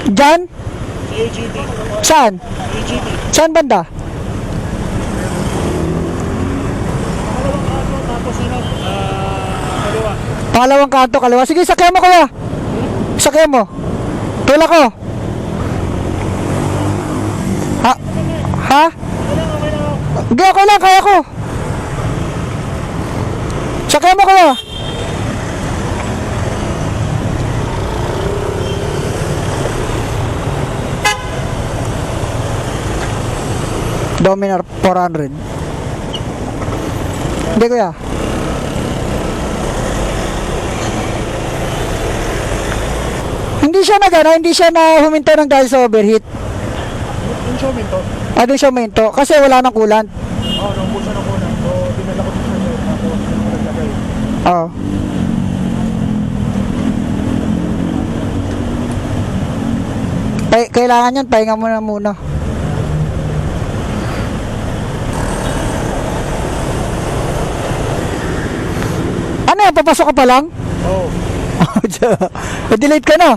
Diyan? AGT. Saan? AGT. Saan banda? Tapos ano, kaliwa. Pangalawang kanto, kaliwa. Sige, sakyan mo kuya. Sakyan mo. Tulak ko. Ha? Ha? Hindi, okay lang, kaya ko. Sakyan mo kuya. Dominar 400. Hindi kuya. Hindi siya na huminto ng dahil sa overheat. Yung showman to. Doon siya huminto kasi wala nang coolant. Oo, naubusan ako na. So, dinala ko dito sa tapos naglagay. Oo. Kailangan yan, pahinga mo na muna. Ano yan, papasok ka pa lang? Oo. Delete ka na.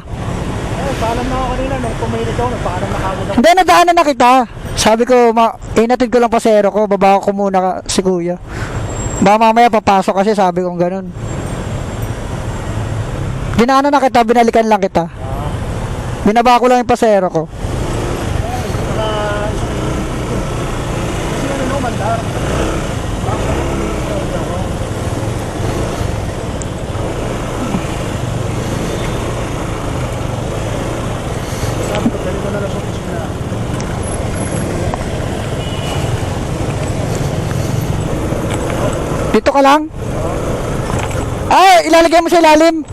Paalam na ako kanina nung pumahilig ako, nagpaalam na kagad ako. Hindi, nadaanan na kita. Sabi ko, inatid ko lang pasero ko, bababa ko muna si kuya. Baka mamaya papasok kasi sabi kong ganun. Dinaanan na kita, binalikan lang kita. Binaba ko lang yung pasero ko. Kasi ano no, mandar. Sabi ko, ganito na lang sa opisina. Dito ka lang? Ay, ilalagay mo sa ilalim.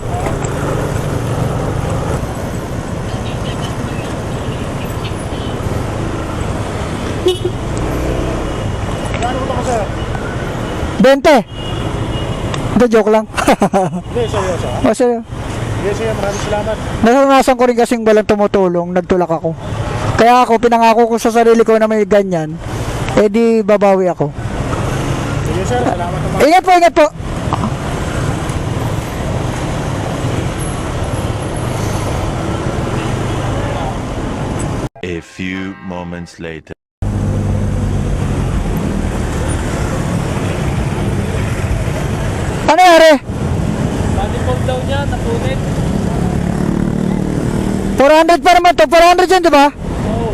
Gano'n ko ito kasi? 20. Hindi, joke lang. Hindi, seryoso. Kasi, Hindi, siya, maraming salamat. naranasan ko rin kasing walang tumutulong, nagtulak ako. Kaya ako, pinangako ko sa sarili ko na may ganyan, eh di babawi ako. Sige sir, salamat naman. Ingat po, ingat po. A few moments later. Ano yari? Body fold daw niya, napunit. 400 pa naman to, 400 yan, di ba? Oo.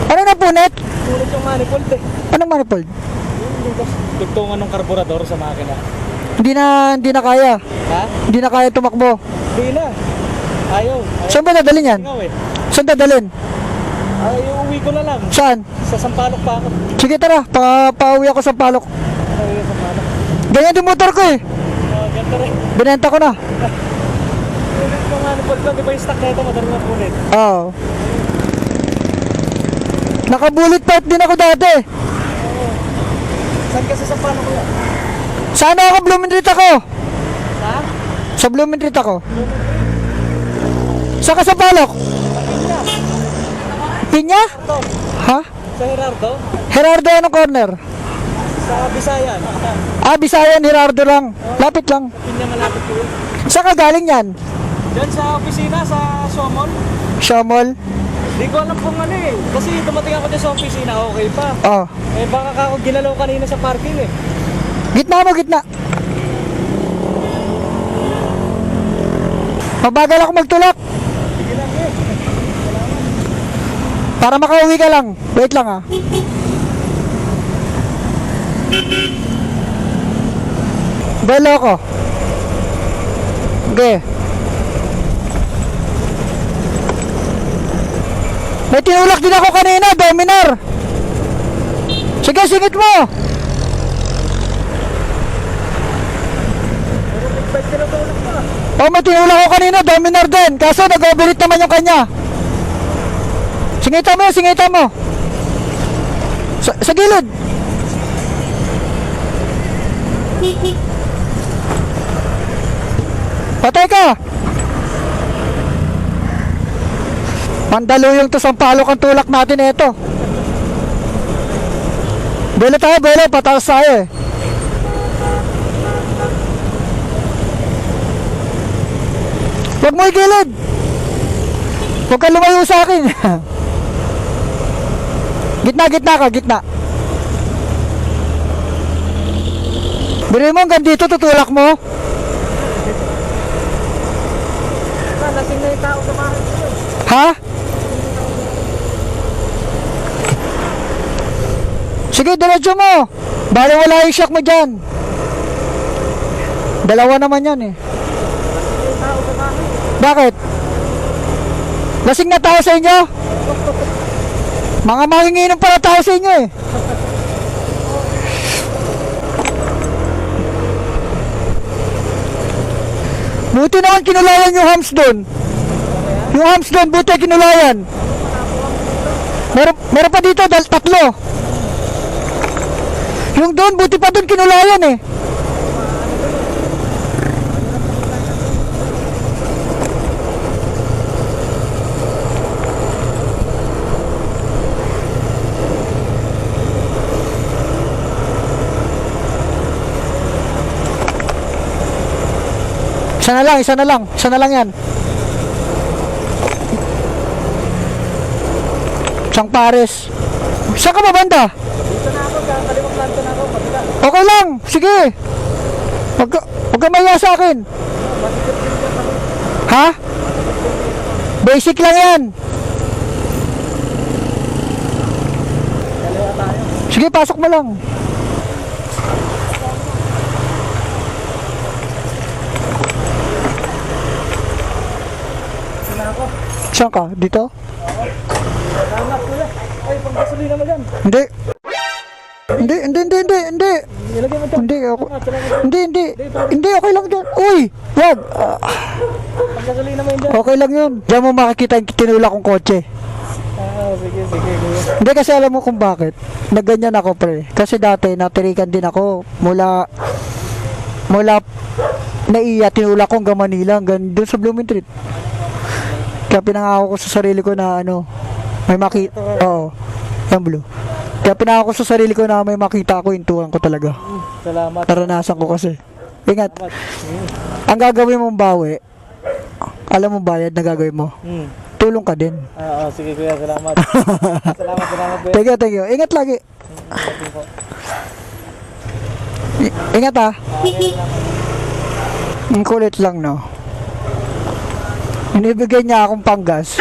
Ano napunit? Punit yung manifold eh. Anong manifold? Yung dugtungan ng karburador sa makina. Hindi na kaya. Ha? Hindi na kaya tumakbo. Hindi na. Ayaw. Saan ba dadalhin yan? Ikaw eh. Saan dadalhin? Ay, uuwi ko na lang. Saan? Sa Sampaloc pa ako. Sige tara, pauwi ako sa Palok. Ay, sa Sampaloc. Ganyan yung motor ko eh. Ganda rin. Binenta ko na. Punit yung manifold lang. Di ba yung stock na ito, madali na punit. Oo. Naka-bullet pipe din ako dati. Saan ka sa Sampaloc ko yan? Sana ako Bloomingdaleet ako. Ha? Sa Bloomingdaleet ako. Saan ka sa Palok? Pinya? Ito. Ha? Sa Gerardo? Gerardo anong corner? Sa Bisayan. Bisayan, Gerardo lang. Lapit lang. Pinya malapit ko yun. Saan ka galing yan? Diyan sa opisina, sa Suamol. Siomol? Di ko alam kung ano eh. Kasi dumating ako dyan sa opisina, okay pa. Oh. Eh baka ako ginalaw kanina sa parking eh. Gitna mo, gitna. Mabagal ako magtulak. Sige lang eh. Para makauwi ka lang. Wait lang ah. Belo ko. Okay. May tinulak din ako kanina, Dominar. Sige, singit mo. Pero nag-bike ka na tulak pa. May tinulak ko kanina, Dominar din. Kaso nag-overheat naman yung kanya. Singita mo yun, singita mo. Sa gilid. Patay ka. Mandaluyong to, Sampaloc ang tulak natin ito. Belo tayo, belo, pataas tayo eh. Huwag mo igilid. Huwag ka lumayo sa akin. Gitna ka, gitna. Biro mo hanggang dito, tutulak mo. Lasing na yung tao sa bahay ko. Ha? Sige, diretso mo. Bali wala yung shock mo dyan. Dalawa naman yan eh. Yung tao sa bahay. Bakit? Lasing na tao sa inyo? Mga manginginom pala tao sa inyo eh. Buti naman kinulayan yung hams doon. Yung hams doon, buti kinulayan. Meron pa dito, tatlo. Yung doon, buti pa doon kinulayan eh. Isa na lang yan. Isang pares. Saan ka ba banda? Dito na ako, kaliwang planto na ako. Kabila. Okay lang, sige. Huwag ka maya sa akin. Ha? Basic lang yan. Kaliwa tayo. Sige, pasok mo lang. Dito na ako. Saan ka? Dito? Salamat kuya. Ay, pang gasolina mo dyan. Hindi. Hindi. Nilagay mo ito. Hindi, ako. Salamat. Hindi, okay lang dyan. Uy, wag. Pang gasolina mo yun dyan. Okay lang yun. Diyan mo makikita yung tinula kong kotse. Sige kuya. Hindi kasi alam mo kung bakit. Nagganyan ako pre. Kasi dati natirikan din ako mula naiya tinula ko hanggang Manila hanggang doon sa Blooming Street. Kaya pinangako ko sa sarili ko na may makita. Oo. Yan blue. Kaya pinangako ko sa sarili ko na may makita ako, hintuan ko talaga. Salamat. Naranasan ko kasi. Ingat. Ang gagawin mong bawi, alam mo bayad na gagawin mo. Tulong ka din. Sige kuya, salamat. Salamat kuya. Thank you. Ingat lagi. Ingat ha. Ang kulit lang no. Inibigay niya akong panggas.